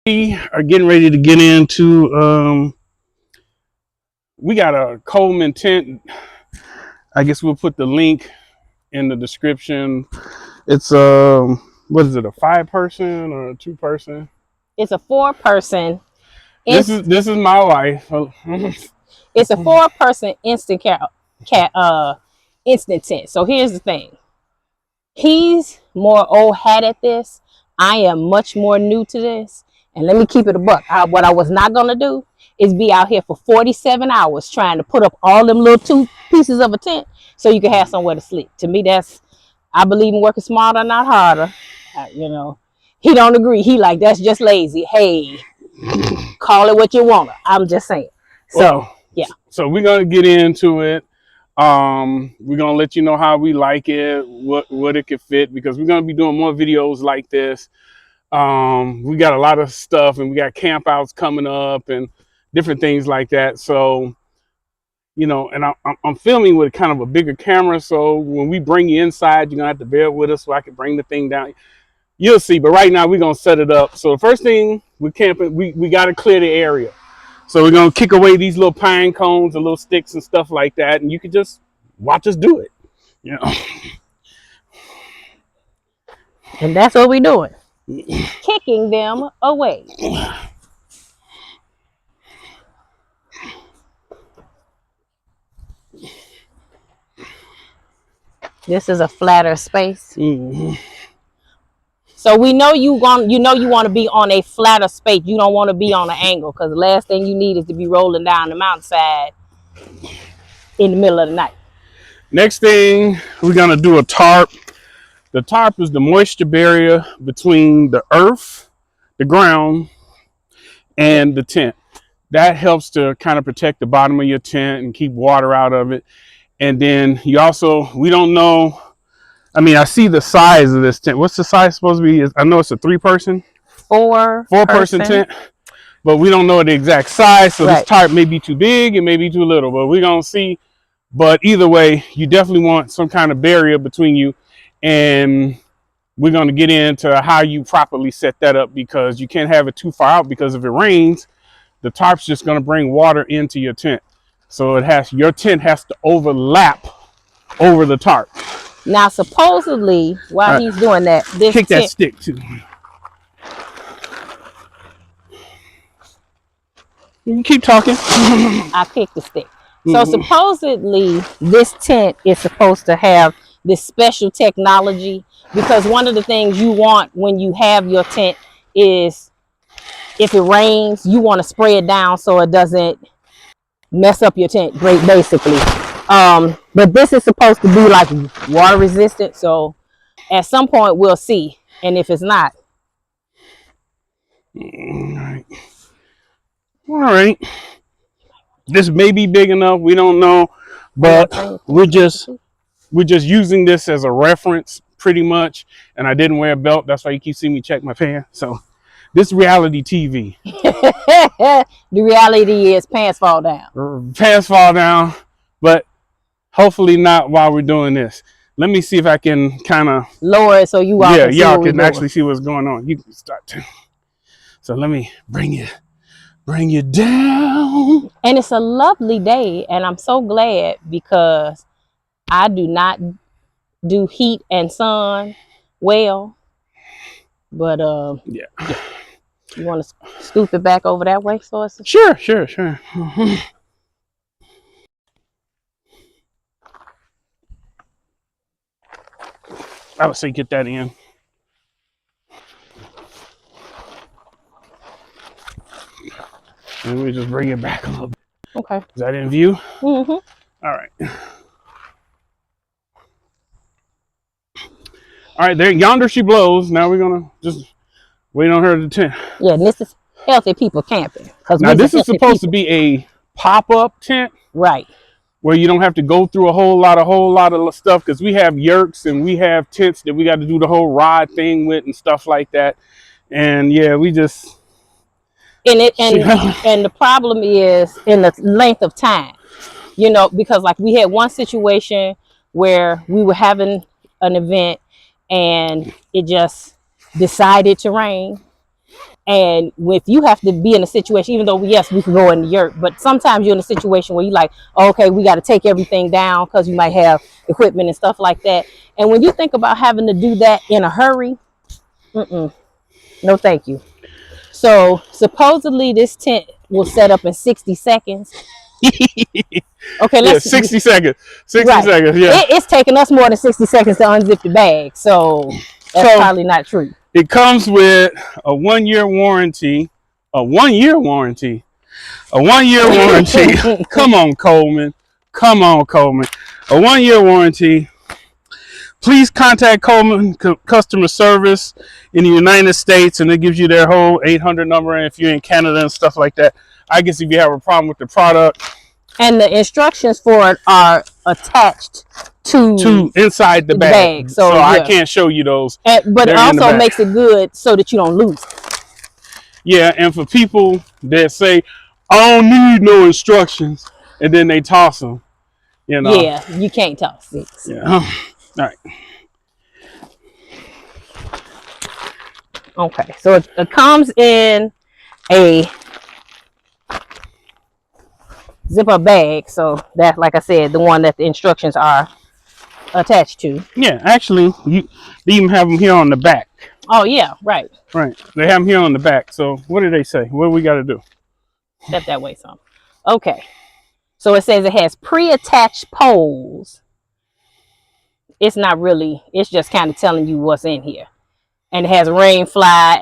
We are getting ready to get into we got a Coleman tent. I guess we'll put the link in the description. It's what is it, a 5-person or a 2-person? It's a 4-person. This is my wife. It's a 4-person instant instant tent. So here's the thing. He's more old hat at this. I am much more new to this. And let me keep it a buck. What I was not going to do is be out here for 47 hours trying to put up all them little 2 pieces of a tent so you can have somewhere to sleep. To me, I believe in working smarter, not harder. You know, he don't agree. He like, that's just lazy. Hey, call it what you want. I'm just saying. So, well, yeah. So we're going to get into it. We're going to let you know how we like it, what it could fit, because we're going to be doing more videos like this. We got a lot of stuff, and we got camp outs coming up and different things like that. So, you know, and I'm filming with kind of a bigger camera. So when we bring you inside, you're going to have to bear with us so I can bring the thing down. You'll see. But right now we're going to set it up. So the first thing we're camping, we got to clear the area. So we're going to kick away these little pine cones and little sticks and stuff like that. And you can just watch us do it. You know. And that's what we're doing. Kicking them away. This is a flatter space. Mm-hmm. So we know you want to be on a flatter space. You don't want to be on an angle, because the last thing you need is to be rolling down the mountainside in the middle of the night. Next thing, we're gonna do a tarp. The tarp is the moisture barrier between the earth, the ground, and the tent. That helps to kind of protect the bottom of your tent and keep water out of it. And then you also, we don't know, I mean, I see the size of this tent. What's the size supposed to be? I know it's a 3-person. 4-person tent, but we don't know the exact size. So This tarp may be too big, it may be too little, but we're gonna see. But either way, you definitely want some kind of barrier between you. And we're going to get into how you properly set that up, because you can't have it too far out, because if it rains, the tarp's just going to bring water into your tent. So your tent has to overlap over the tarp. Now, supposedly, while he's doing that, this kick that stick too. You keep talking. I kick the stick. So supposedly this tent is supposed to have this special technology, because one of the things you want when you have your tent is, if it rains, you want to spray it down so it doesn't mess up your tent, basically. But this is supposed to be like water resistant. So at some point we'll see. And if it's not. All right. This may be big enough, we don't know, but we're just using this as a reference pretty much. And I didn't wear a belt, that's why you keep seeing me check my pants. So this reality TV. The reality is pants fall down. Pants fall down, but hopefully not while we're doing this. Let me see if I can kind of lower it so you all can see y'all can actually see what's going on. You can start to. So let me bring you down. And it's a lovely day, and I'm so glad, because I do not do heat and sun well. But yeah. You want to scoop it back over that way for us? Sure. I would say get that in. And we just bring it back a little bit. Okay. Is that in view? Mm-hmm. All right. All right, there, yonder she blows. Now we're gonna just wait on her to tent. Yeah, and this is healthy people camping. Now this is supposed to be a pop-up tent. Right. Where you don't have to go through a whole lot of stuff, because we have yurts and we have tents that we got to do the whole rod thing with and stuff like that. And yeah, we just... And the problem is in the length of time, you know, because like we had one situation where we were having an event and it just decided to rain, And if you have to be in a situation, even though yes, we can go in the yurt, but sometimes you're in a situation where you like, oh, okay, we got to take everything down because you might have equipment and stuff like that. And when you think about having to do that in a hurry, no, thank you. So supposedly this tent will set up in 60 seconds. Okay, Yeah, let's 60 seconds. 60 right. seconds, yeah. It's taking us more than 60 seconds to unzip the bag, so that's So probably not true. it comes with a 1-year warranty. A 1-year warranty. A 1-year warranty. Come on, Coleman. Come on, Coleman. A 1-year warranty. Please contact Coleman customer service in the United States, and it gives you their whole 800 number. And if you're in Canada and stuff like that, I guess if you have a problem with the product, And the instructions for it are attached to inside the bag. So yeah. I can't show you those. But it also makes it good so that you don't lose it. Yeah, and for people that say, I don't need no instructions, and then they toss them, you know. Yeah, you can't toss it. Yeah. All right. Okay, so it comes in a zipper bag. So that's, like I said, the one that the instructions are attached to. Yeah, actually, they even have them here on the back. Oh, yeah, right. Right. They have them here on the back. So what do they say? What do we got to do? Step that way some. Okay. So it says it has pre-attached poles. It's not really, it's just kind of telling you what's in here. And it has rain fly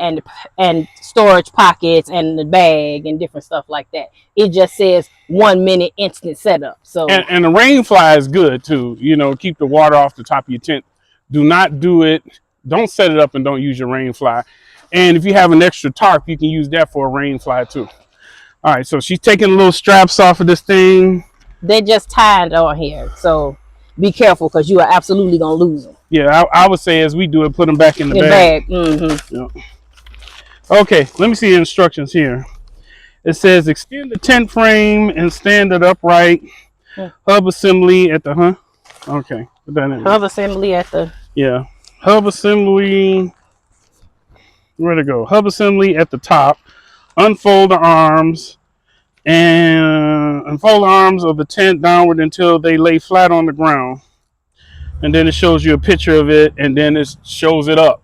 and storage pockets and the bag and different stuff like that. It just says 1 minute instant setup. So and the rain fly is good too. You know, keep the water off the top of your tent. Do not do it. Don't set it up and don't use your rain fly. And if you have an extra tarp, you can use that for a rain fly too. All right, so she's taking the little straps off of this thing. They're just tied on here. So be careful because you are absolutely going to lose them. Yeah, I would say as we do it, put them back in the bag. Yeah. Okay, let me see the instructions here. It says extend the tent frame and stand it upright. Hub assembly at the Okay. Put that in. Hub assembly at the hub assembly. Where'd it go? Hub assembly at the top. Unfold the arms and unfold the arms of the tent downward until they lay flat on the ground. And then it shows you a picture of it, and then it shows it up.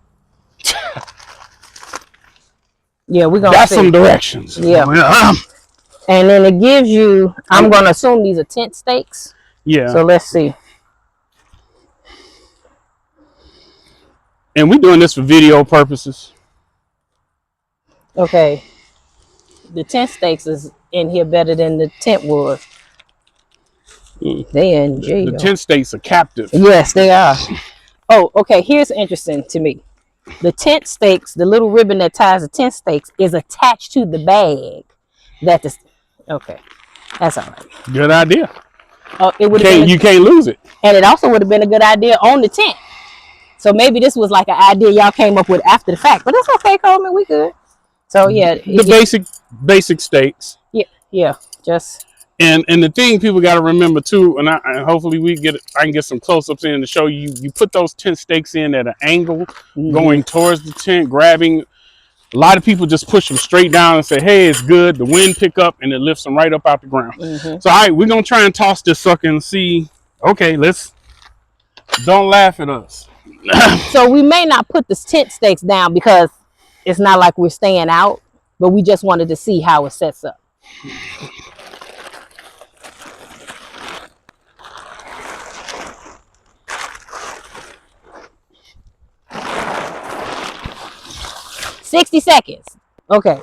Yeah, we're gonna. That's some directions. Yeah. And then it gives you. I'm gonna assume these are tent stakes. Yeah. So let's see. And we're doing this for video purposes. Okay. The tent stakes is in here better than the tent wood. They in jail. The tent stakes are captive. Yes, they are. Oh, okay. Here's interesting to me. The tent stakes, the little ribbon that ties the tent stakes, is attached to the bag. Okay, that's all right. Good idea. It would have you can't lose it. And it also would have been a good idea on the tent. So maybe this was like an idea y'all came up with after the fact, but it's okay, Coleman. We good. So yeah, the basic stakes. Yeah, just. And the thing people got to remember too, and hopefully I can get some close-ups in to show you. You put those tent stakes in at an angle, going towards the tent, grabbing. A lot of people just push them straight down and say, "Hey, it's good." The wind pick up and it lifts them right up out the ground. So all right, we're gonna try and toss this sucker and see. Okay, don't laugh at us. So we may not put the tent stakes down because it's not like we're staying out, but we just wanted to see how it sets up. $60 seconds. Okay.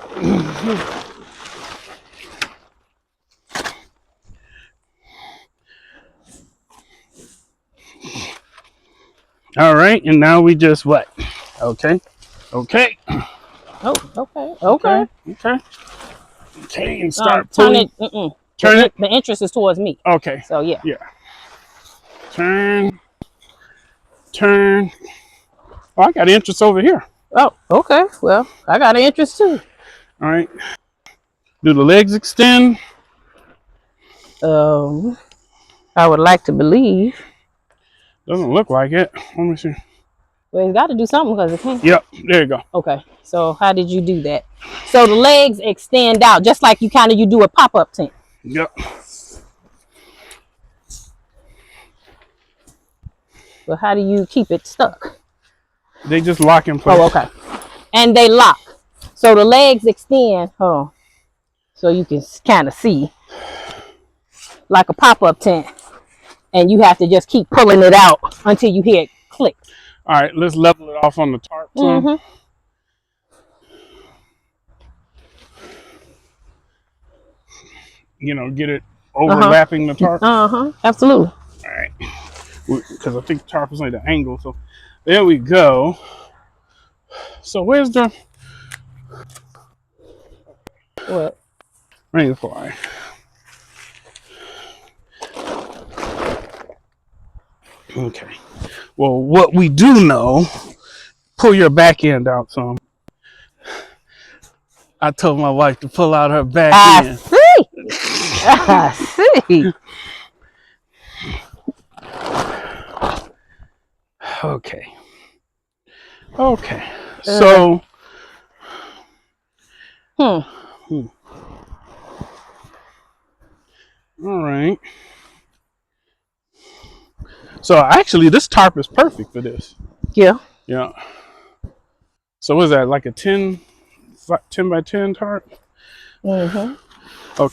All right, and now we just what? Okay. Oh, okay. And start pulling. Turn it. The interest is towards me. Okay. So yeah. Turn. Oh, I got interest over here. Oh, okay. Well, I got an interest too. All right. Do the legs extend? I would like to believe. Doesn't look like it. Let me see. Well, it's got to do something because it can't. Yep, there you go. Okay, so how did you do that? So the legs extend out just like you do a pop-up tent. Yep. But how do you keep it stuck? They just lock in place. Oh, okay. And they lock. So the legs extend. Hold on. So you can kind of see like a pop-up tent. And you have to just keep pulling it out until you hear it click. All right, let's level it off on the tarp. You know, get it overlapping the tarp. Absolutely. All right, because I think the tarp is like the angle. So there we go. So where's the What? rainfly? Okay. Well, what we do know, pull your back end out some. I told my wife to pull out her back end. I see. Okay. Okay. So. All right. So actually, this tarp is perfect for this. Yeah. Yeah. So what is that, like a 10 by 10 tarp? Okay.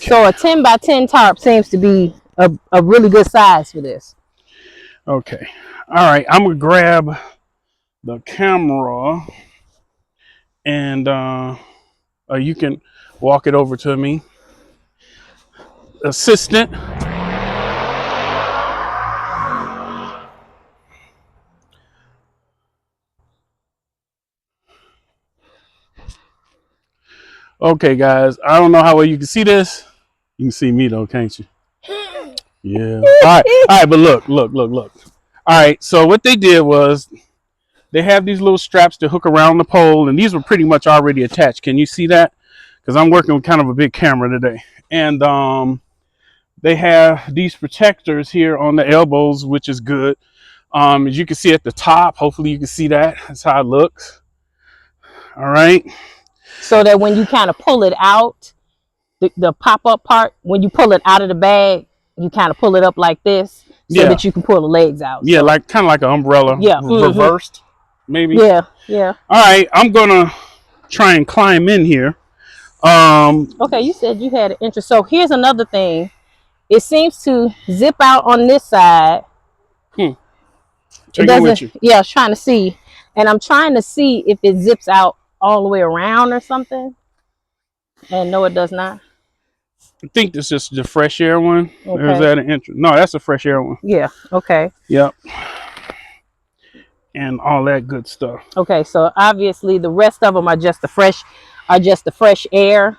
So a 10 by 10 tarp seems to be a really good size for this. Okay. All right. I'm gonna grab the camera, and you can walk it over to me, assistant. Okay, guys. I don't know how well you can see this. You can see me though, can't you? Yeah. All right. But look. All right. So what they did was they have these little straps to hook around the pole, and these were pretty much already attached. Can you see that? Because I'm working with kind of a big camera today, and they have these protectors here on the elbows, which is good. As you can see at the top, hopefully you can see that. That's how it looks. All right. So that when you kind of pull it out, the pop-up part, when you pull it out of the bag, you kind of pull it up like this so that you can pull the legs out. Yeah, so, like kind of like an umbrella. Yeah. Reversed, maybe. Yeah. All right. I'm going to try and climb in here. Okay, you said you had an interest. So here's another thing. It seems to zip out on this side. It doesn't. Yeah, I was trying to see, and I'm trying to see if it zips out all the way around or something. And no, it does not. I think this is the fresh air one. Okay. Or is that an interest? No, that's a fresh air one. Yeah. Okay. Yep. And all that good stuff. Okay, so obviously the rest of them are just the fresh air,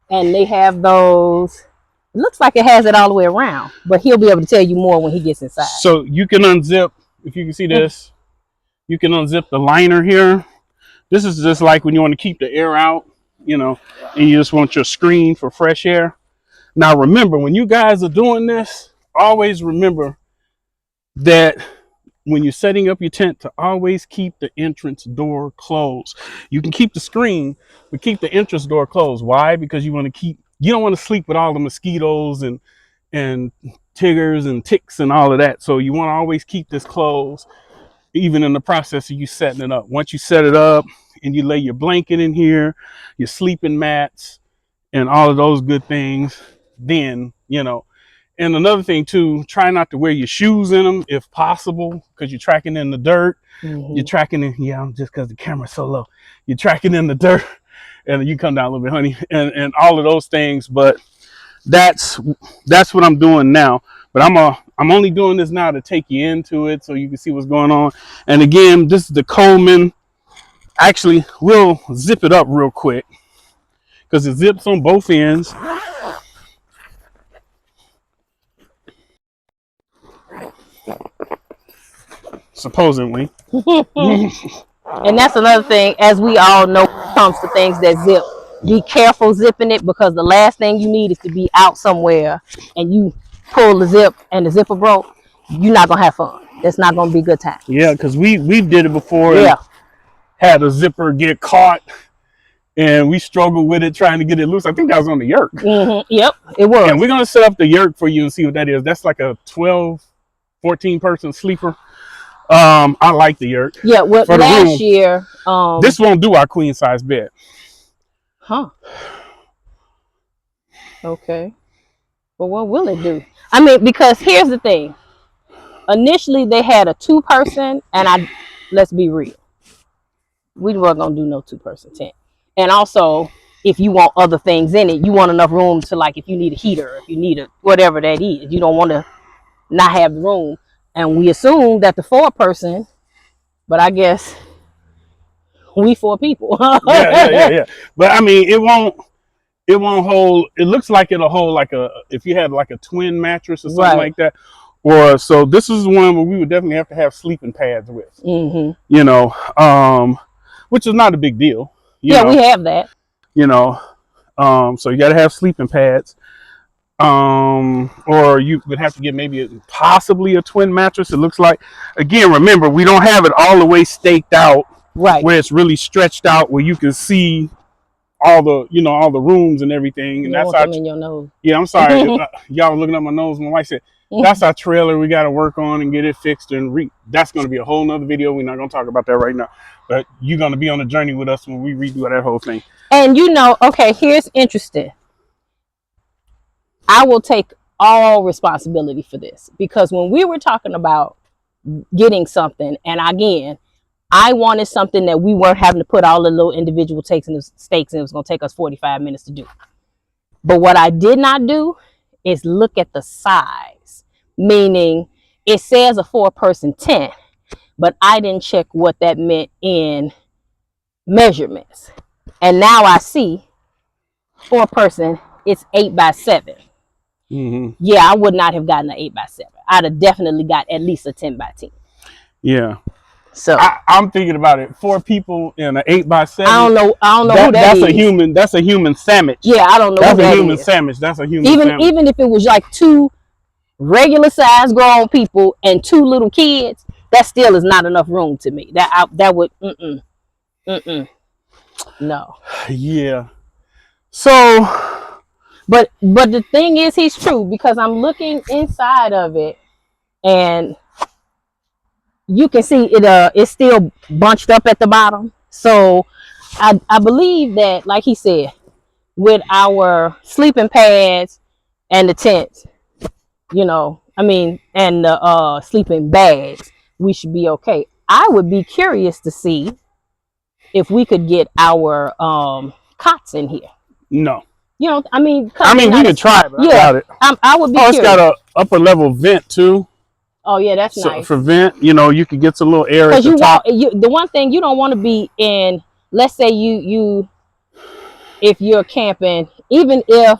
and they have those. It looks like it has it all the way around, but he'll be able to tell you more when he gets inside. So you can unzip, if you can see this, you can unzip the liner here. This is just like when you want to keep the air out, you know, and you just want your screen for fresh air. Now remember, when you guys are doing this, always remember that when you're setting up your tent, to always keep the entrance door closed. You can keep the screen, but keep the entrance door closed. Why? Because you don't want to sleep with all the mosquitoes and tigers and ticks and all of that. So you want to always keep this closed, even in the process of you setting it up. Once you set it up and you lay your blanket in here, your sleeping mats, and all of those good things, then, you know. And another thing too, try not to wear your shoes in them if possible, because you're tracking in the dirt. You're tracking in, just because the camera's so low. You're tracking in the dirt, and you come down a little bit, honey, and all of those things. But that's what I'm doing now. But I'm only doing this now to take you into it so you can see what's going on. And again, this is the Coleman. Actually, we'll zip it up real quick because it zips on both ends. Supposedly. And that's another thing, as we all know, when it comes to things that zip, be careful zipping it, because the last thing you need is to be out somewhere and you pull the zip and the zipper broke. You're not gonna have fun. it's not gonna be good times. Yeah, because we did it before and Yeah. had a zipper get caught, and we struggled with it trying to get it loose. I think that was on the Yerk. Yep, it was. And we're gonna set up the Yerk for you and see what that is. That's like a 12, 14 person sleeper. I like the Yerk. Yeah, well, For the last room. year, This won't do our queen size bed. huh? Okay. Well, what will it do? I mean, because here's the thing. Initially, they had a 2-person, and let's be real, we weren't gonna do no 2-person tent. And also, if you want other things in it, you want enough room to, like, if you need a heater, if you need a whatever that is, you don't want to not have the room. And we assumed that the 4-person, but I guess we 4 people. Yeah. But I mean, it won't hold. It looks like it'll hold like if you had like a twin mattress or something like that. Or so this is one where we would definitely have to have sleeping pads with. You know, which is not a big deal. You know, we have that. You know, so you got to have sleeping pads. Or you would have to get maybe possibly a twin mattress. It looks like. Again, remember, we don't have it all the way staked out, right? Where it's really stretched out, where you can see all the rooms and everything. And that's them in your nose. Yeah, I'm sorry, y'all were looking at my nose. My wife said that's our trailer. We got to work on and get it fixed and that's going to be a whole nother video. We're not going to talk about that right now, but you're going to be on the journey with us when we redo that whole thing. And okay, here's interesting. I will take all responsibility for this, because when we were talking about getting something, and again, I wanted something that we weren't having to put all the little individual stakes, and it was going to take us 45 minutes to do. But what I did not do is look at the size, meaning it says a 4-person tent, but I didn't check what that meant in measurements. And now I see 4-person, it's 8x7. Yeah, I would not have gotten an 8x7. I'd have definitely got at least a 10x10. Yeah. So I'm thinking about it. 4 people in an 8x7. I don't know who that's is. That's a human sandwich. Yeah, I don't know. That's a human sandwich. That's a human sandwich. Even if it was like 2 regular sized grown people and 2 little kids, that still is not enough room to me. That would no. Yeah. So. But the thing is, he's true, because I'm looking inside of it, and you can see it. It's still bunched up at the bottom. So I believe that, like he said, with our sleeping pads and the tents, and the sleeping bags, we should be okay. I would be curious to see if we could get our cots in here. No. We could try, but I doubt it. I would be curious. It's got a upper level vent too. Oh yeah, that's nice. For vent, you could get some little air at the top. The one thing you don't want to be in, let's say if you're camping, even if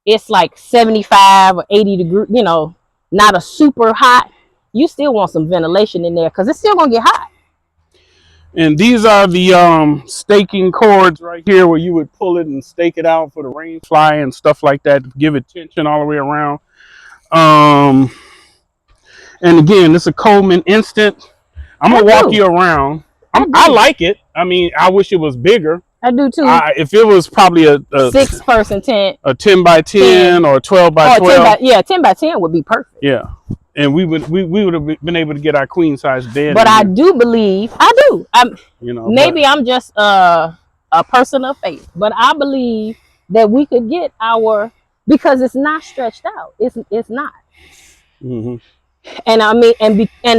it's like 75 or 80 degrees, not a super hot, you still want some ventilation in there, because it's still gonna get hot. And these are the staking cords right here, where you would pull it and stake it out for the rain fly and stuff like that to give it tension all the way around. And again, this is a Coleman Instant. I'm gonna walk you around. I like it. I mean, I wish it was bigger. I do too. If it was probably a 6-person tent, a 10x10 or 12x12. 10x10 would be perfect. Yeah. And we would have been able to get our queen size bed. But I do believe maybe I'm just a person of faith, but I believe that we could get because it's not stretched out. It's not. And and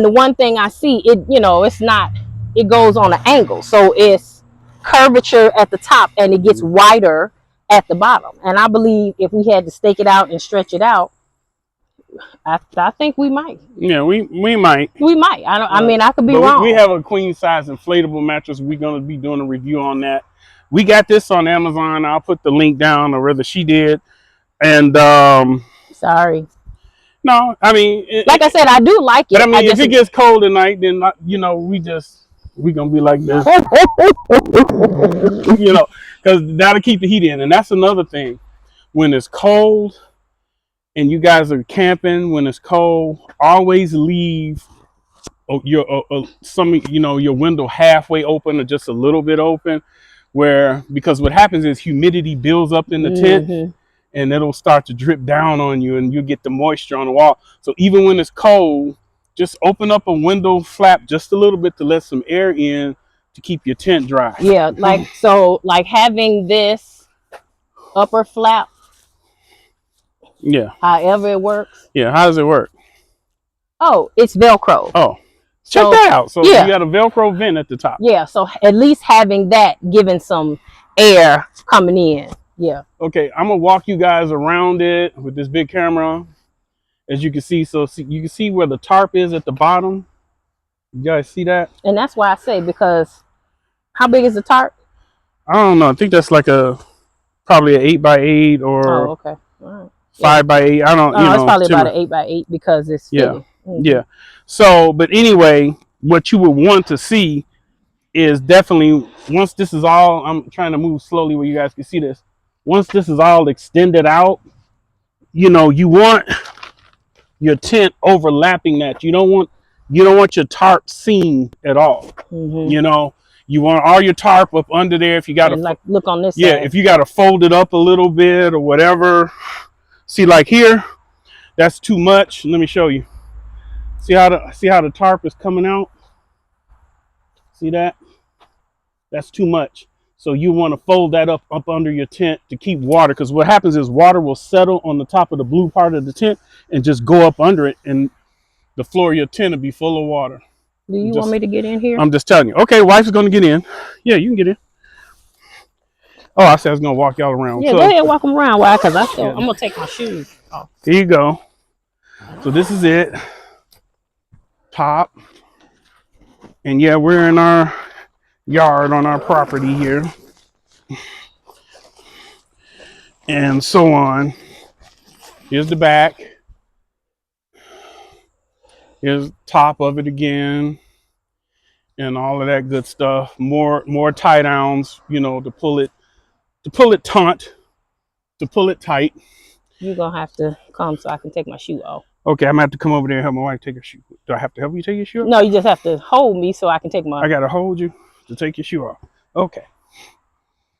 the one thing I see, it's not. It goes on an angle, so it's curvature at the top, and it gets wider at the bottom. And I believe if we had to stake it out and stretch it out, I think we might. Yeah, we might. We might. I could be wrong. We have a queen size inflatable mattress. We're gonna be doing a review on that. We got this on Amazon. I'll put the link down, or rather she did. And sorry. No, I mean, like I said, I do like it. But I mean, if it gets cold at night, then we gonna be like this. Because that'll keep the heat in. And that's another thing. When it's cold and you guys are camping, when it's cold, always leave some, your window halfway open or just a little bit open, because what happens is humidity builds up in the tent Mm-hmm. and it'll start to drip down on you and you get the moisture on the wall. So even when it's cold, just open up a window flap just a little bit to let some air in to keep your tent dry. Yeah, like having this upper flap, Yeah. however it works. Yeah. How does it work? Oh, it's Velcro. Oh, check So that out. So yeah, you got a Velcro vent at the top. yeah. So at least having that, giving some air coming in. Yeah. Okay, I'm gonna walk you guys around it with this big camera, as you can see. So you can see where the tarp is at the bottom. You guys see that? And that's why I say, because how big is the tarp? I don't know. I think that's like probably an 8x8 Oh, or okay. All right. 5x8. I don't, No, it's probably about timber. an 8x8 because it's Yeah, fitted. Mm-hmm. yeah. So, but anyway, what you would want to see is definitely, once this is all, I'm trying to move slowly where you guys can see this. Once this is all extended out, you want your tent overlapping that. You don't want your tarp seen at all. Mm-hmm. You want all your tarp up under there. If you got to look on this yeah, side. if you got to fold it up a little bit or whatever. See, like here, that's too much. Let me show you. See how the tarp is coming out? See that? That's too much. So you want to fold that up under your tent to keep water, because what happens is water will settle on the top of the blue part of the tent and just go up under it, and the floor of your tent will be full of water. Do you want me to get in here? I'm just telling you. Okay, wife's going to get in. Yeah, you can get in. Oh, I said I was going to walk y'all around. Yeah, so, go ahead, walk them around. Why? Because I'm going to take my shoes off. Here you go. So this is it. Top. And yeah, we're in our yard on our property here. And so on. Here's the back. Here's the top of it again. And all of that good stuff. More tie downs, to pull it taut, to pull it tight. You're going to have to come so I can take my shoe off. Okay, I'm going to have to come over there and help my wife take her shoe. Do I have to help you take your shoe off? No, you just have to hold me so I can take my... I got to hold you to take your shoe off. Okay.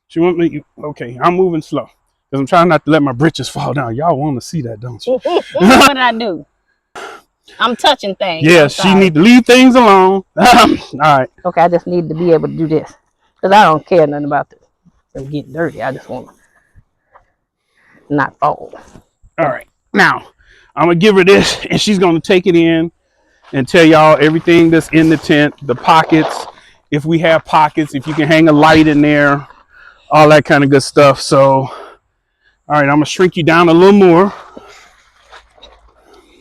She want me... Okay, I'm moving slow. Because I'm trying not to let my britches fall down. Y'all want to see that, don't you? What did I do? I'm touching things. Yeah, she need to leave things alone. All right. Okay, I just need to be able to do this. Because I don't care nothing about this. Them getting dirty. I just want to not fall. All right. Now, I'm going to give her this, and she's going to take it in and tell y'all everything that's in the tent, the pockets, if we have pockets, if you can hang a light in there, all that kind of good stuff. So, all right, I'm going to shrink you down a little more.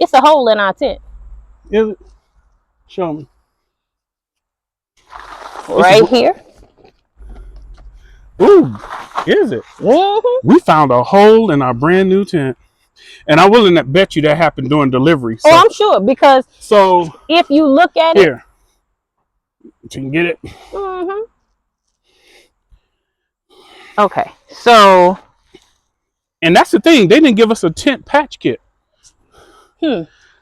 It's a hole in our tent. Is it? Show me. Right here. Ooh, is it? Mm-hmm. We found a hole in our brand new tent. And I'm willing to bet you that happened during delivery. So, I'm sure, because if you look at here, you can get it. Mm-hmm. Okay, so. And that's the thing. They didn't give us a tent patch kit.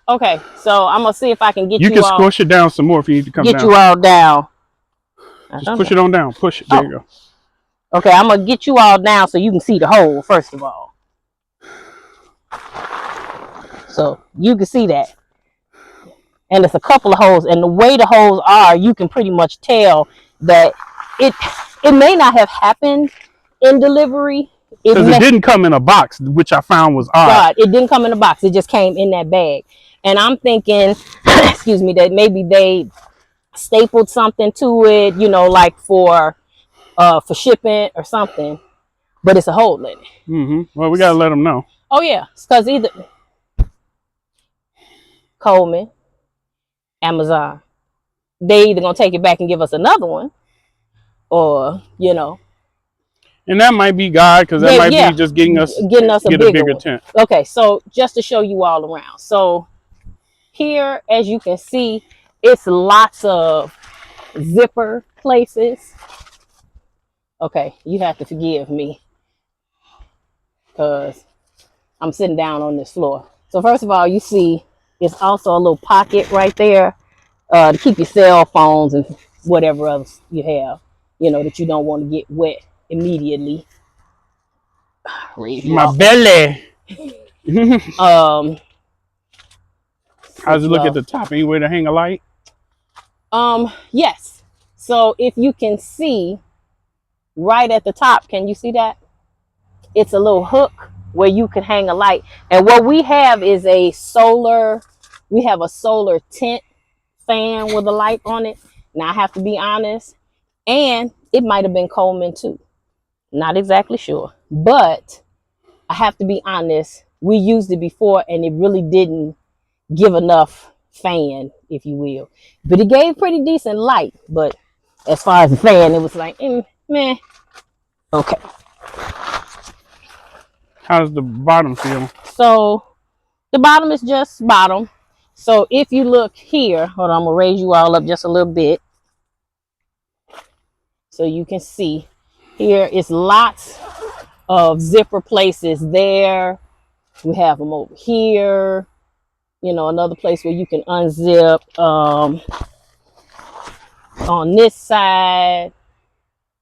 Okay, so I'm going to see if I can get you all. You can squish it down some more if you need to come down. Get you all down. Just push it on down. Push it. There you go. Okay, I'm going to get you all down so you can see the hole, first of all. So you can see that. And it's a couple of holes. And the way the holes are, you can pretty much tell that it may not have happened in delivery. Because it didn't come in a box, which I found was odd. It didn't come in a box. It just came in that bag. And I'm thinking, excuse me, that maybe they stapled something to it, like for shipping or something. But it's a hole in it. Mm-hmm. Well, we got to let them know. Oh, yeah. Because either Coleman, Amazon, they either going to take it back and give us another one or, And that might be God, because that might be just getting us a bigger tent. Okay, so just to show you all around. So here, as you can see, it's lots of zipper places. Okay, you have to forgive me because I'm sitting down on this floor. So first of all, you see it's also a little pocket right there to keep your cell phones and whatever else you have, you know, that you don't want to get wet immediately. Raise you My up. belly. Um, How's it you look at up. the top? Anywhere to hang a light? Yes. So if you can see right at the top, can you see that? It's a little hook where you could hang a light. And what we have is we have a solar tent fan with a light on it. Now I have to be honest, and it might have been Coleman too. Not exactly sure, but I have to be honest. We used it before and it really didn't give enough fan, if you will. But it gave pretty decent light. But as far as the fan, it was like, meh. Okay. How's the bottom feel? So the bottom is just bottom. So if you look here, hold on, I'm gonna raise you all up just a little bit so you can see. Here is lots of zipper places there. We have them over here. You know, another place where you can unzip. On this side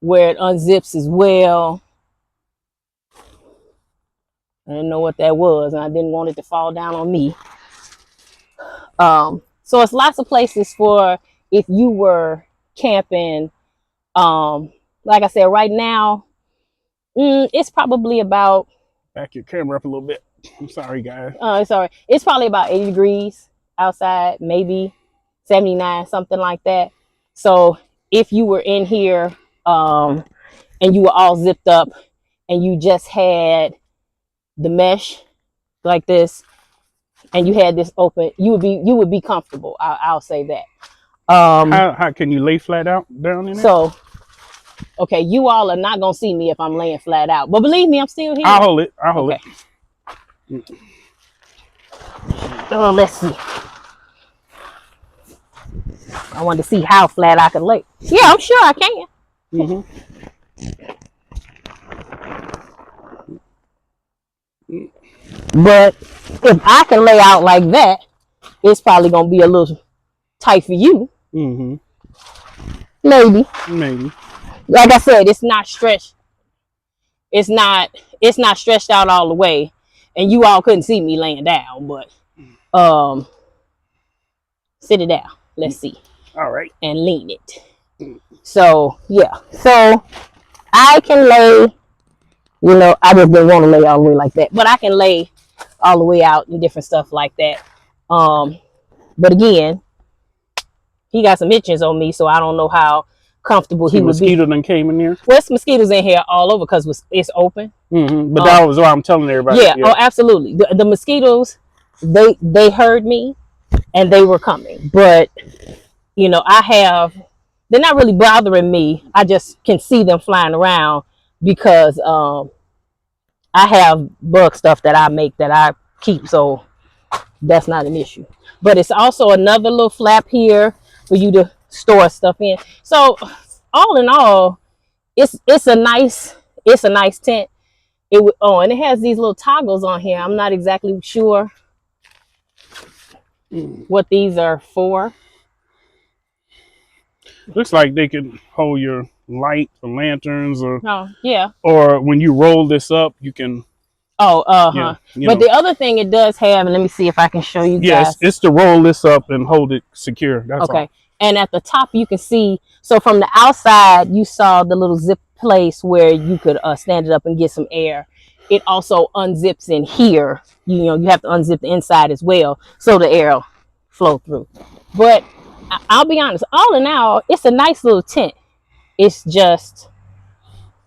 where it unzips as well. I didn't know what that was, and I didn't want it to fall down on me. So it's lots of places for if you were camping. Like I said, right now, it's probably about. Back your camera up a little bit. I'm sorry, guys. Sorry, it's probably about 80 degrees outside, maybe 79, something like that. So if you were in here, and you were all zipped up, and you just had the mesh like this, and you had this open, you would be comfortable. I'll say that. How can you lay flat out down in it? So, okay, you all are not gonna see me if I'm laying flat out, but believe me, I'm still here. I'll hold it. I'll hold it. Oh, let's see. I wanted to see how flat I could lay. Yeah, I'm sure I can. But if I can lay out like that, it's probably gonna be a little tight for you. Maybe. Like I said, it's not stretched. It's not stretched out all the way, and you all couldn't see me laying down. But sit it down. Let's see. All right. And lean it. So yeah. So I can lay. You know, I just didn't want to lay all the way like that, but I can lay all the way out and different stuff like that. But again, he got some itches on me, so I don't know how comfortable he would be. Mosquito done came in here. Well, mosquitoes in here all over because it's open. But that was what I'm telling everybody. Yeah. Oh, absolutely. The mosquitoes, they heard me, and they were coming. But you know, they're not really bothering me. I just can see them flying around because I have bug stuff that I make that I keep, so that's not an issue. But it's also another little flap here for you to store stuff in. So all in all, it's a nice tent. And it has these little toggles on here. I'm not exactly sure what these are for. Looks like they could hold your light or lanterns or yeah. Or when you roll this up, you can. But the other thing it does have, and let me see if I can show you guys. Yes, it's to roll this up and hold it secure. That's okay. All. And at the top you can see, so from the outside you saw the little zip place where you could stand it up and get some air. It also unzips in here. You know, you have to unzip the inside as well so the air will flow through. But I'll be honest, all in all, it's a nice little tent. It's just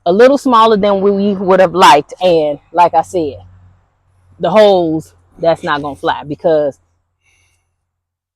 a little smaller than we would have liked, and like I said, the holes, that's not gonna fly because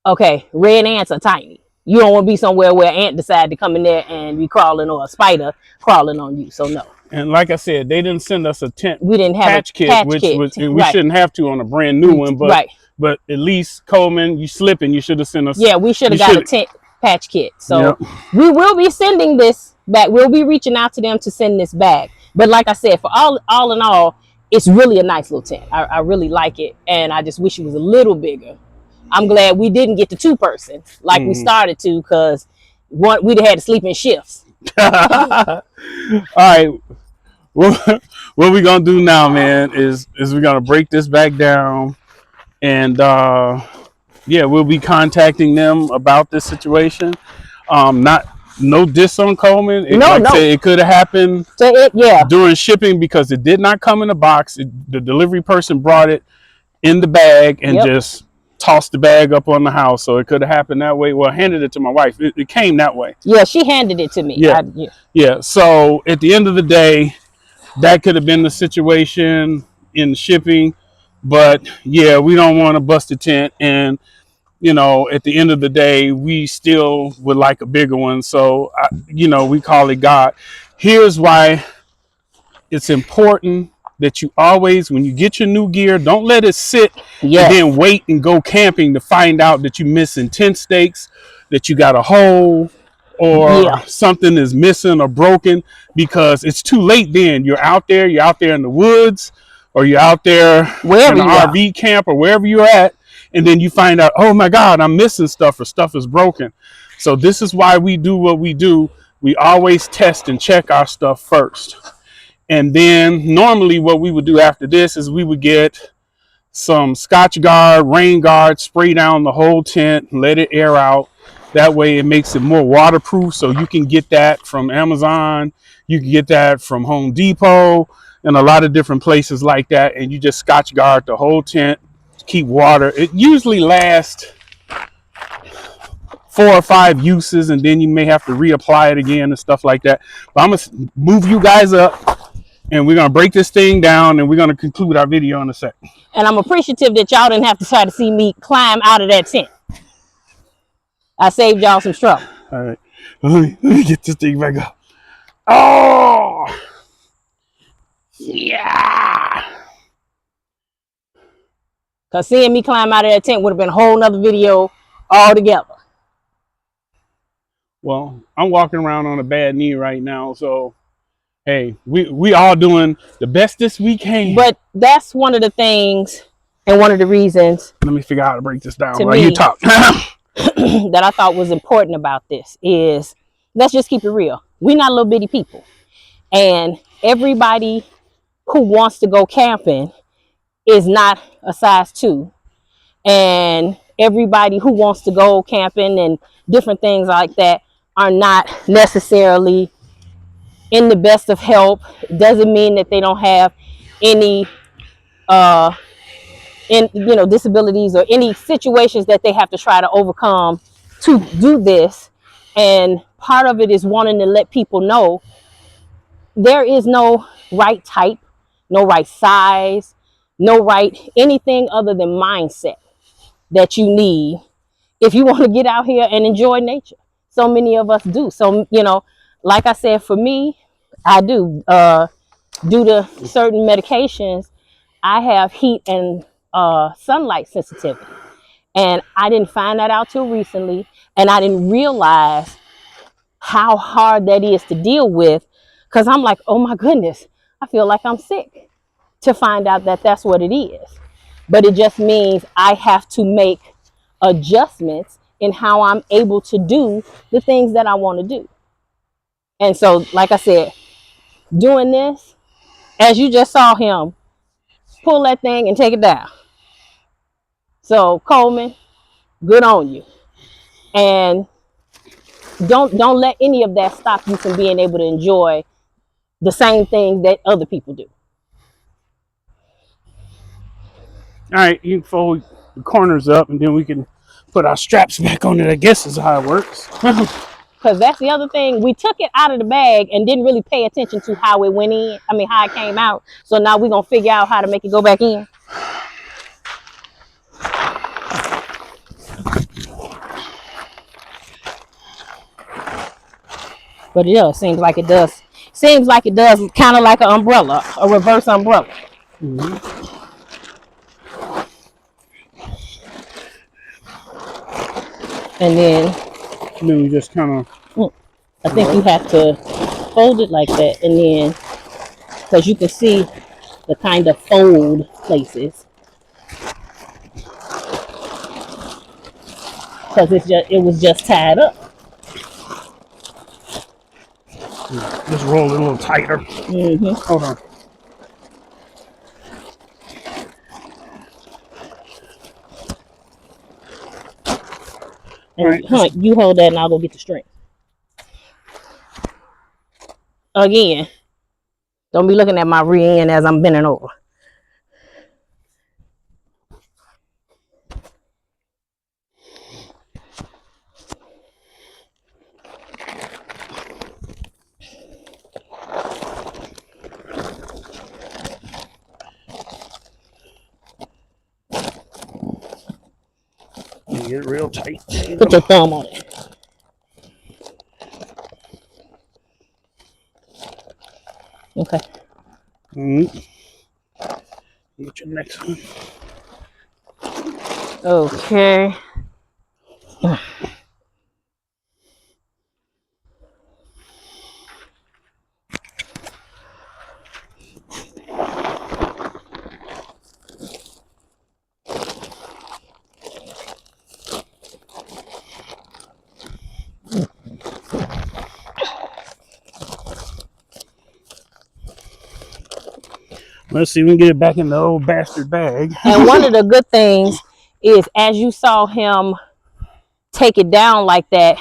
red ants are tiny. You don't want to be somewhere where an ant decide to come in there and be crawling, or a spider crawling on you. So no. And like I said, they didn't send us a tent. We didn't have patch kit, we shouldn't have to on a brand new one. But but at least Coleman, you slipping. You should have sent us. Yeah, we should have got a tent patch kit. So we will be sending this back. We'll be reaching out to them to send this back. But like I said, for all in all, it's really a nice little tent. I really like it, and I just wish it was a little bigger. I'm glad we didn't get to 2 persons like we started to, because we'd have had to sleep in shifts. All right. What we gonna do now, man, is we're gonna break this back down, and yeah, we'll be contacting them about this situation. Not no diss on Coleman. No, Like I no. said, it could have happened Yeah. during shipping because it did not come in a box. The delivery person brought it in the bag and Yep. just tossed the bag up on the house. So it could have happened that way. Well, I handed it to my wife. It came that way. Yeah, she handed it to me. Yeah. Yeah. So at the end of the day, that could have been the situation in shipping. But yeah, we don't want to bust a tent. And, you know, at the end of the day, we still would like a bigger one. So, you know, we call it God. Here's why it's important that you always, when you get your new gear, don't let it sit and then wait and go camping to find out that you're missing tent stakes, that you got a hole, or something is missing or broken, because it's too late then. You're out there in the woods, or you're out there wherever in an RV camp or wherever you're at, and then you find out, oh my God, I'm missing stuff, or stuff is broken. So this is why we do what we do. We always test and check our stuff first. And then normally what we would do after this is we would get some Scotch Guard, rain guard, spray down the whole tent, let it air out. That way it makes it more waterproof. So you can get that from Amazon. You can get that from Home Depot and a lot of different places like that. And you just Scotch Guard the whole tent to keep water. It usually lasts 4 or 5 uses, and then you may have to reapply it again and stuff like that. But I'm going to move you guys up, and we're going to break this thing down, and we're going to conclude our video in a second. And I'm appreciative that y'all didn't have to try to see me climb out of that tent. I saved y'all some trouble. All right. Let me get this thing back up. Oh! Yeah! Because seeing me climb out of that tent would have been a whole nother video altogether. Well, I'm walking around on a bad knee right now, so hey, we all doing the bestest we can. But that's one of the things and one of the reasons. Let me figure out how to break this down while you talk. That I thought was important about this is, let's just keep it real. We're not little bitty people. And everybody who wants to go camping is not a size 2. And everybody who wants to go camping and different things like that are not necessarily in the best of health. It doesn't mean that they don't have any disabilities or any situations that they have to try to overcome to do this. And part of it is wanting to let people know there is no right type, no right size, no right anything other than mindset that you need if you want to get out here and enjoy nature. So many of us do. So, you know, like I said, for me, I do. Due to certain medications, I have heat and sunlight sensitivity. And I didn't find that out till recently. And I didn't realize how hard that is to deal with, because I'm like, oh my goodness, I feel like I'm sick, to find out that that's what it is. But it just means I have to make adjustments in how I'm able to do the things that I want to do. And so, like I said, doing this, as you just saw him pull that thing and take it down. So Coleman, good on you. And don't let any of that stop you from being able to enjoy the same thing that other people do. All right, you can fold the corners up, and then we can put our straps back on it, I guess is how it works. Because that's the other thing. We took it out of the bag and didn't really pay attention to how it went in. I mean, how it came out. So now we're going to figure out how to make it go back in. But yeah, it seems like it does. Seems like it does, kind of like an umbrella, a reverse umbrella. And then we just kind of, I think you have to fold it like that, and then, because you can see the kind of fold places. because it was just tied up. Just roll it a little tighter. Hold on. And you hold that and I'll go get the string. Again, don't be looking at my rear end as I'm bending over. Get it real tight. Put your thumb on it. Okay. Get your next one. Okay. Let's see if we can get it back in the old bastard bag. And one of the good things is, as you saw him take it down like that,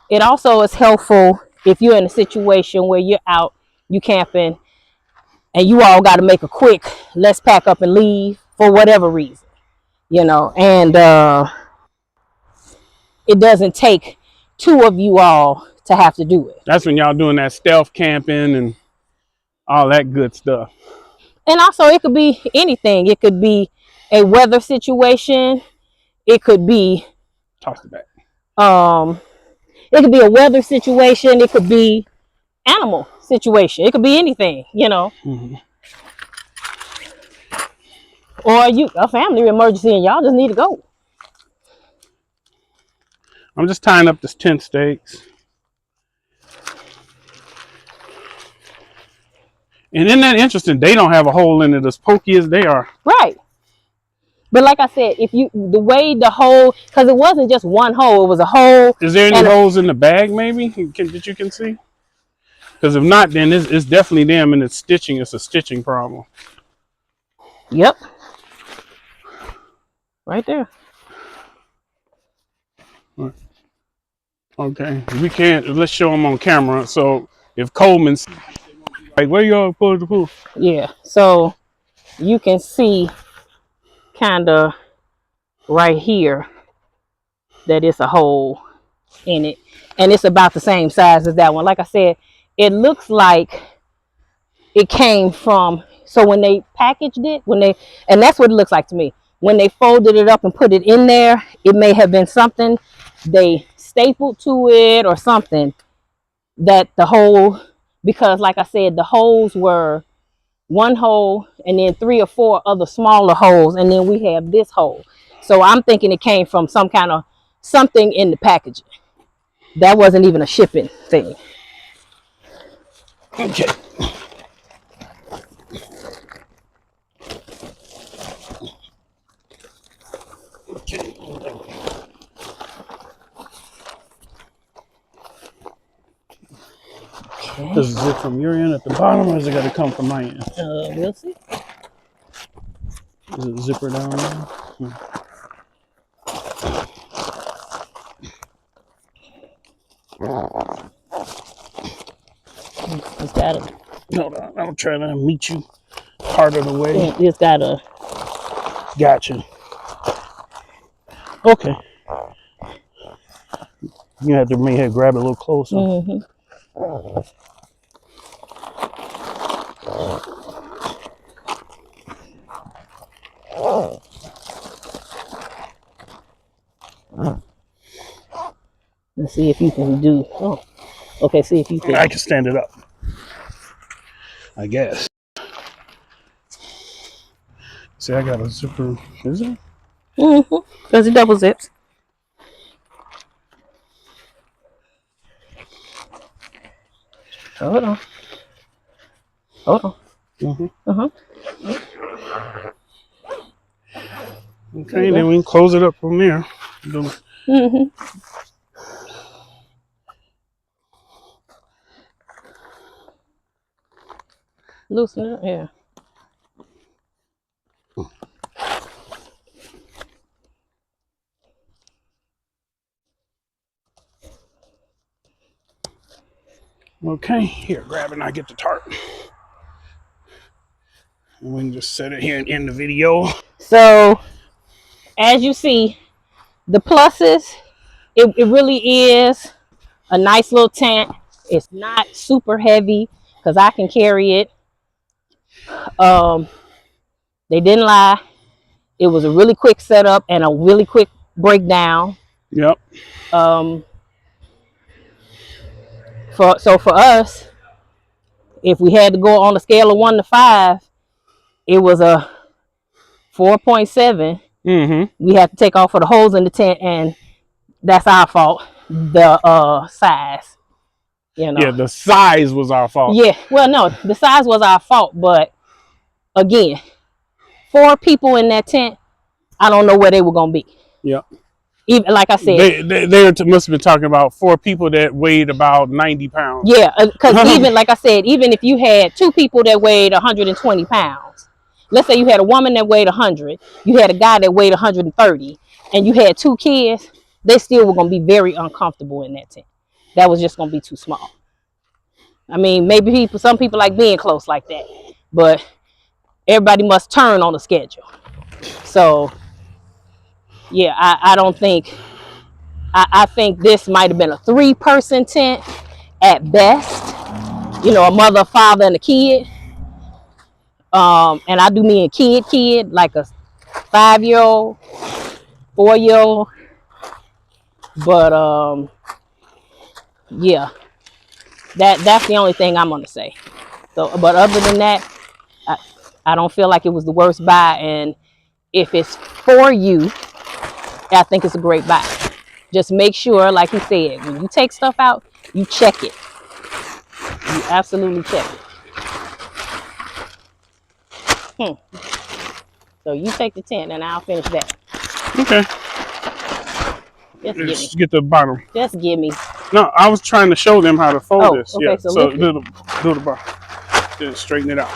it also is helpful if you're in a situation where you're out, you camping, and you all got to make a quick, let's pack up and leave for whatever reason, and it doesn't take two of you all to have to do it. That's when y'all doing that stealth camping and all that good stuff. And also, it could be anything. It could be a weather situation. It could be Toss it back. It could be a weather situation. It could be animal situation. It could be anything, Or a family emergency and y'all just need to go. I'm just tying up this tent stakes. And isn't that interesting? They don't have a hole in it as pokey as they are. Right. But like I said, the way the hole, because it wasn't just one hole, it was a hole. Is there any holes in the bag maybe that you can see? Because if not, then it's definitely them and it's stitching. It's a stitching problem. Yep. Right there. Okay. We can't, let's show them on camera. So if Coleman's like, where you all pull the pool? Yeah. So you can see kind of right here that it's a hole in it. And it's about the same size as that one. Like I said, it looks like it came from, so when they packaged it, and that's what it looks like to me. When they folded it up and put it in there, it may have been something they stapled to it or something that the hole, because like I said, the holes were one hole and then 3 or 4 other smaller holes, and then we have this hole. So I'm thinking it came from some kind of something in the packaging. That wasn't even a shipping thing. Okay. Okay. Does it zip from your end at the bottom, or is it got to come from my end? We'll see. Is it zipper down there? It's got to. Hold on, I'm trying to meet you part of the way. It's got to. Gotcha. Okay. You have to maybe grab it a little closer. Let's see if you can do. Oh, okay. See if you can. I can stand it up, I guess. See, I got a zipper. Is it? Because it double zips. Hold on. Hold on. Okay, then we can close it up from there. Mm-hmm. Loosen it. Yeah. Okay, here, grab it and I get the tarp. And we can just set it here and end the video. So as you see, the pluses, it really is a nice little tent. It's not super heavy because I can carry it. Um, they didn't lie. It was a really quick setup and a really quick breakdown. Yep. Um, for us, if we had to go on a scale of 1 to 5, it was a 4.7. Mm-hmm. We had to take off for the holes in the tent, and that's our fault. The size, Yeah, the size was our fault. Yeah, well, no, the size was our fault, but again, 4 people in that tent, I don't know where they were gonna be. Yep. Even like I said, they must have been talking about 4 people that weighed about 90 pounds. yeah, because even like I said, even if you had 2 people that weighed 120 pounds, let's say you had a woman that weighed 100, you had a guy that weighed 130, and you had 2 kids, they still were gonna be very uncomfortable in that tent. That was just gonna be too small. I mean, maybe some people like being close like that, but everybody must turn on the schedule. So yeah, I don't think, I think this might have been a 3-person tent at best. You know, a mother, father, and a kid. And I do mean a kid, like a 5-year-old, 4-year-old. But yeah, that's the only thing I'm gonna say. So, but other than that, I don't feel like it was the worst buy. And if it's for you, I think it's a great buy. Just make sure, like he said, when you take stuff out, you check it. You absolutely check it. So you take the tent and I'll finish that. Okay. Just give me. Just get the bottom. Just give me. No, I was trying to show them how to fold this. Okay, Yeah. so do the bottom. Then straighten it out.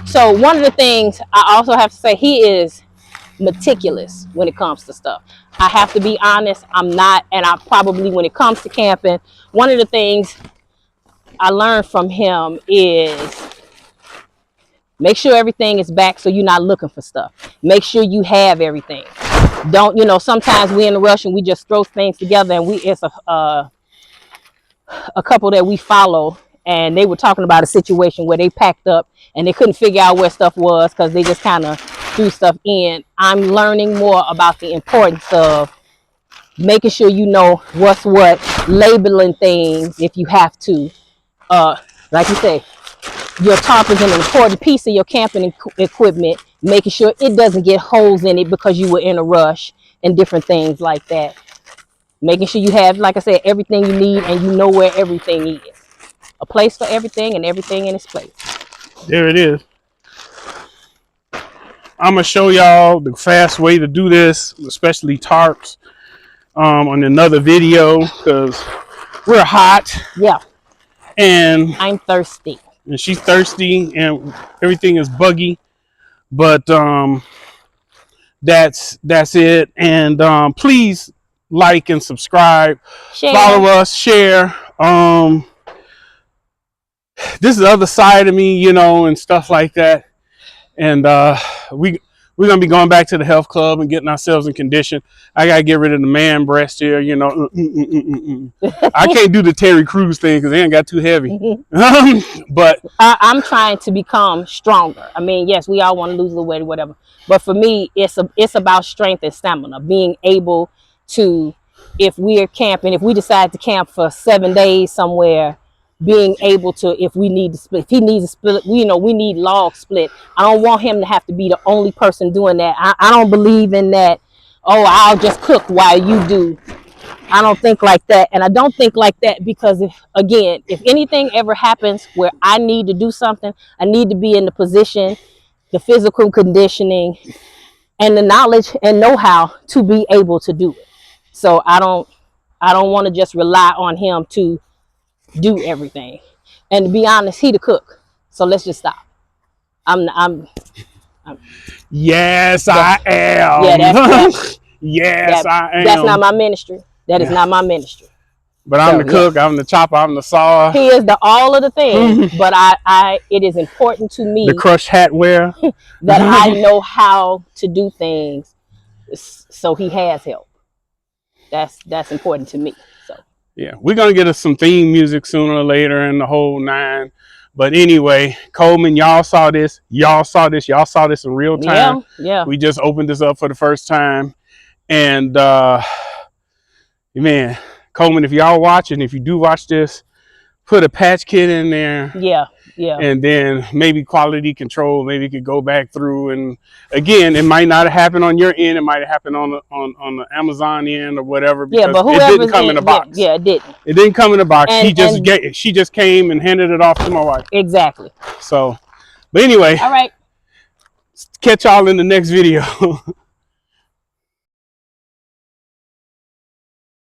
So one of the things I also have to say, he is meticulous when it comes to stuff. I have to be honest, I'm not, and I probably, when it comes to camping, one of the things I learned from him is make sure everything is back so you're not looking for stuff. Make sure you have everything. Don't, you know, sometimes we're in a rush and we just throw things together, and it's a couple that we follow, and they were talking about a situation where they packed up and they couldn't figure out where stuff was because they just kind of threw stuff in. I'm learning more about the importance of making sure you know what's what, labeling things if you have to. Like you say, your tarp is an important piece of your camping equipment, making sure it doesn't get holes in it because you were in a rush and different things like that. Making sure you have, like I said, everything you need and you know where everything is. A place for everything and everything in its place. There it is. I'm going to show y'all the fast way to do this, especially tarps, on another video because we're hot. Yeah. And I'm thirsty. And she's thirsty and everything is buggy. But that's it. And please like and subscribe. Share. Follow us, share. This is the other side of me, you know, and stuff like that. And we're gonna be going back to the health club and getting ourselves in condition. I gotta get rid of the man breast here, you know. I can't do the Terry Crews thing because they ain't got too heavy. But I'm trying to become stronger. I mean, yes, we all want to lose a little weight or whatever, but for me, it's about strength and stamina. Being able to, if we're camping, if we decide to camp for 7 days somewhere, being able to, if we need to split, if he needs to split, we need log split. I don't want him to have to be the only person doing that. I don't believe in that. Oh, I'll just cook while you do. I don't think like that. And I don't think like that because if anything ever happens where I need to do something, I need to be in the position, the physical conditioning, and the knowledge and know-how to be able to do it. So I don't want to just rely on him to do everything. And to be honest, he the cook. So let's just stop. I'm Yes, that's I am. yeah, that's Yes, I that's not am. my ministry. That is Yeah. not my ministry. But I'm So the yeah. cook, I'm the chopper, I'm the saw, He is the all of the things, but it is important to the me crushed hat wear. that I know how to do things, so he has help. That's important to me. So Yeah, we're gonna get us some theme music sooner or later in the whole nine. But anyway, Coleman, y'all saw this. Y'all saw this. Y'all saw this in real time. yeah, yeah, We just opened this up for the first time. And man, Coleman, if y'all watching, if you do watch this, put a patch kit in there, yeah, yeah, and then maybe quality control. Maybe you could go back through, and again, it might not have happened on your end. It might have happened on the Amazon end or whatever, yeah. because But it didn't whoever's come in in, a yeah, box. yeah, it didn't. It didn't come in a box. And She just came and handed it off to my wife. exactly. So, but anyway, All right. catch y'all in the next video.